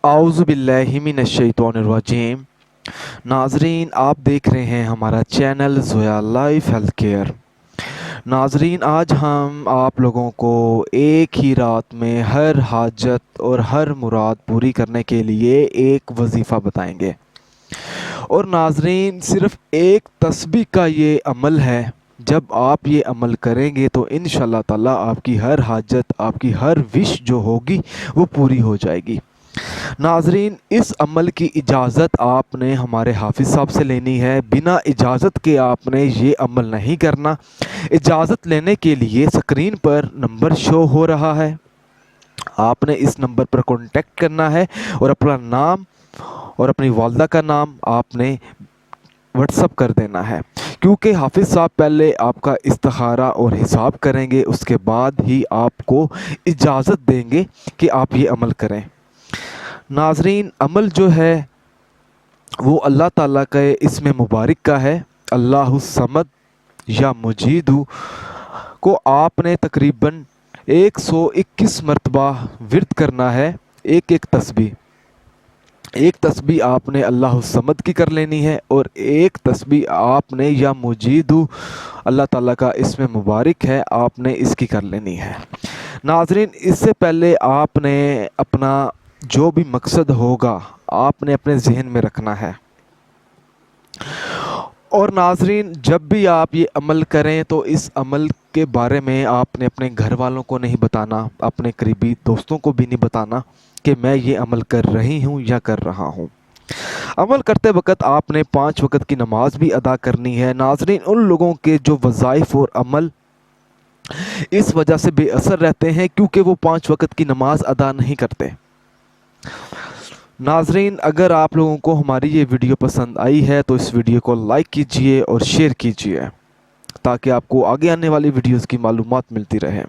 आऊज़ु बिल्लाहि मिनश्शैतानिर्रजीम। नाजरीन, आप देख रहे हैं हमारा channel Zoya life health care. नाजरीन, आज हम आप लोगों को एक ही रात में हर हाजत और हर मुराद पूरी करने के लिए एक वजीफ़ा बताएंगे। और नाजरीन, सिर्फ़ एक तस्बीह का ये अमल है। जब आप ये अमल करेंगे तो इंशाअल्लाह ताला आपकी हर हाजत, आपकी हर विश जो होगी वो पूरी हो जाएगी। नाजरीन, इस अमल की इजाज़त आपने हमारे हाफिज़ साहब से लेनी है। बिना इजाज़त के आपने ये अमल नहीं करना। इजाज़त लेने के लिए स्क्रीन पर नंबर शो हो रहा है, आपने इस नंबर पर कॉन्टेक्ट करना है और अपना नाम और अपनी वालदा का नाम आपने व्हाट्सअप कर देना है, क्योंकि हाफिज़ साहब पहले आपका इस्तिखारा और हिसाब करेंगे, उसके बाद ही आपको इजाज़त देंगे कि आप ये अमल करें। नाजरीन, अमल जो है वो अल्लाह ताला के इसमें मुबारक का है। अल्लाहु समद या मुजीदु को आपने तकरीबन 121 मरतबा विर्द करना है। एक तस्बीह आपने अल्लाहु समद की कर लेनी है और एक तस्बीह आपने या मुजीदु अल्लाह ताला का इसमें मुबारक है, आपने इसकी कर लेनी है। नाजरीन, इससे पहले आपने अपना जो भी मकसद होगा आपने अपने जहन में रखना है। और नाजरीन, जब भी आप ये अमल करें तो इस अमल के बारे में आपने अपने घर वालों को नहीं बताना, अपने करीबी दोस्तों को भी नहीं बताना कि मैं ये अमल कर रही हूँ या कर रहा हूँ। अमल करते वक्त आपने 5 वक्त की नमाज भी अदा करनी है। नाजरीन, उन लोगों के जो वज़ाइफ और अमल इस वजह से बेअसर रहते हैं क्योंकि वो 5 वक्त की नमाज अदा नहीं करते। नाजरीन, अगर आप लोगों को हमारी ये वीडियो पसंद आई है तो इस वीडियो को लाइक कीजिए और शेयर कीजिए ताकि आपको आगे आने वाली वीडियोस की मालूमात मिलती रहे।